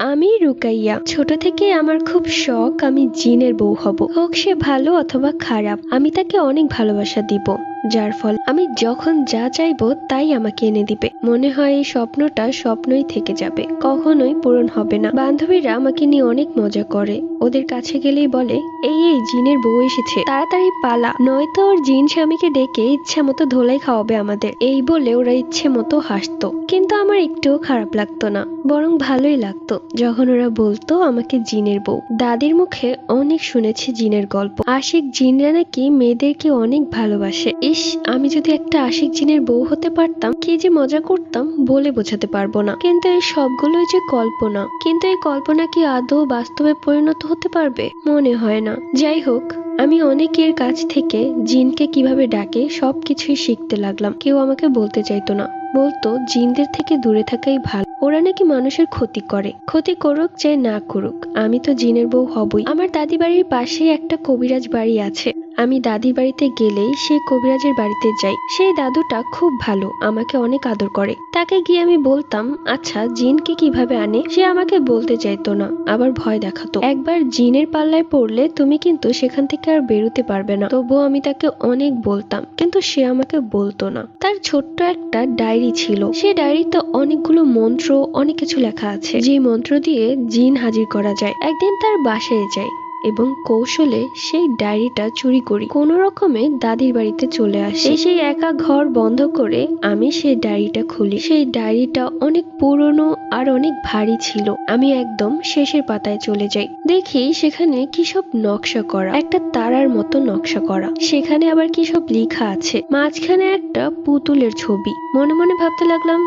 আমি রুকাইয়া। ছোট থেকে আমার খুব শখ আমি জিনের বউ হব, হোক সে ভালো অথবা খারাপ। আমি তাকে অনেক ভালোবাসা দিব, যার ফল আমি যখন যা চাইবো তাই আমাকে এনে দিবে। মনে হয় এই স্বপ্নটা স্বপ্নই থেকে যাবে, কখনোই পূরণ হবে না। বান্ধবীরা আমাকে নিয়ে অনেক মজা করে, ওদের কাছে গেলেই বলে এই এই জিনের বউ এসেছে, তাড়াতাড়ি পালা, নয়তো ওর জিন স্বামীকে ডেকে ইচ্ছা মতো ধোলাই খাওয়াবে আমাদের। এই বলে ওরা ইচ্ছে মতো হাসতো, কিন্তু আমার একটুও খারাপ লাগতো না, বরং ভালোই লাগতো যখন ওরা বলতো আমাকে জিনের বউ। দাদির মুখে অনেক শুনেছি জিনের গল্প, আশিক জিনরা নাকি মেয়েদেরকে অনেক ভালোবাসে। ইস, আমি যদি একটা আশিক জিনের বউ হতে পারতাম, কি যে মজা করতাম বলে বোঝাতে পারবো না। কিন্তু এই সবগুলোই যে কল্পনা, কিন্তু এই কল্পনা কি আদৌ বাস্তবে পরিণত হতে পারবে? মনে হয় না। যাই হোক, আমি অনেকের কাছ থেকে জিনকে কিভাবে ডাকে সবকিছুই শিখতে লাগলাম। কেউ আমাকে বলতে চাইতো না, বলতো জিনদের থেকে দূরে থাকাই ভালো, ওরা নাকি মানুষের ক্ষতি করে। ক্ষতি করুক চাই না করুক, আমি তো জিনের বউ হবই। আমার দাদি বাড়ির পাশেই একটা কবিরাজ বাড়ি আছে, আমি দাদির বাড়িতে গেলেই সেই কবিরাজের বাড়িতে যাই। সেই দাদুটা খুব ভালো, আমাকে অনেক আদর করে। তাকে গিয়ে আমি বলতাম আচ্ছা জিনকে কিভাবে আনে। সে আমাকে বলতে চাইতো না, আবার ভয় দেখাতো। একবার জিনের পাল্লায় পড়লে তুমি কিন্তু সেখান থেকে আর বেরোতে পারবে না। তবুও আমি তাকে অনেক বলতাম, কিন্তু সে আমাকে বলতো না। তার ছোট্ট একটা ডায়েরি ছিল, সে ডায়েরিতে অনেকগুলো মন্ত্র, অনেক কিছু লেখা আছে, যে মন্ত্র দিয়ে জিন হাজির করা যায়। একদিন তার বাসায় যাই এবং কৌশলে সেই ডায়েরিটা চুরি করি। কোনো রকমে দাদির বাড়িতে চলে আসি। সেই একা ঘর বন্ধ করে আমি সেই ডায়েরিটা খুলি। সেই ডায়েরিটা অনেক পুরনো আর অনেক ভারী ছিল। আমি একদম শেষের পাতায় চলে যাই, দেখি সেখানে কি সব নকশা করা, একটা তারার মতো নকশা করা। সেখানে আবার কি সব লেখা আছে, মাঝখানে একটা পুতুলের ছবি। মনে মনে ভাবতে লাগলাম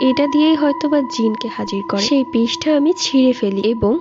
এটা দিয়েই হয়তোবা জিনকে হাজির করে। সেই পৃষ্ঠা আমি ছিঁড়ে ফেলি এবং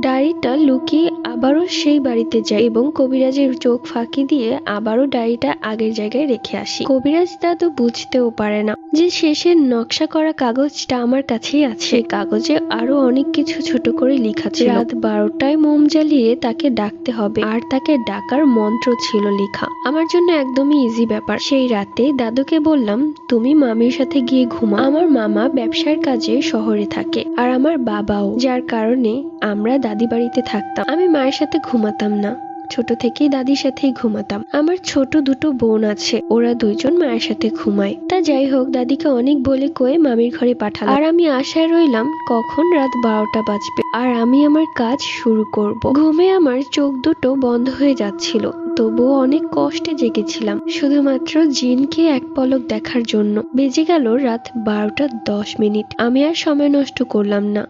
ডায়েরিটা লুকিয়ে আবারও সেই বাড়িতে যাই এবং কবিরাজের চোখ ফাঁকি দিয়ে আবারও ডায়েরিটা আগের জায়গায় রেখে আসি। কবিরাজ দাদু বুঝতেও পারে না যে শেষের নকশা করা কাগজটা আমার কাছেই আছে। কাগজে আরো অনেক কিছু ছোট করে লেখা ছিল। রাত 12টায় মোম জ্বালিয়ে তাকে ডাকতে হবে, আর তাকে ডাকার মন্ত্র ছিল লেখা। আমার জন্য একদমই ইজি ব্যাপার। সেই রাতে দাদুকে বললাম তুমি মামির সাথে গিয়ে ঘুমা। আমার মামা ব্যবসার কাজে শহরে থাকে, আর আমার বাবাও, যার কারণে আমরা দাদি বাড়িতে থাকতাম। আমি মায়ের সাথে ঘুমাতাম না, ছোট থেকেই দাদির সাথেই ঘুমাতাম। আমার ছোট দুটো বোন আছে, ওরা দুইজন মায়ের সাথে ঘুমায়। তা যাই হোক, দাদিকে অনেক বলে কয়ে মামির ঘরে পাঠালাম, আর আমি আশায় রইলাম কখন রাত 12টা বাজবে আর আমি আমার কাজ শুরু করব। ঘুমে আমার চোখ দুটো বন্ধ হয়ে যাচ্ছিল, তবুও অনেক কষ্টে জেগেছিলাম শুধুমাত্র জিনকে এক পলক দেখার জন্য। বেজে গেল রাত 12টা 10 মিনিট। আমি আর সময় নষ্ট করলাম না,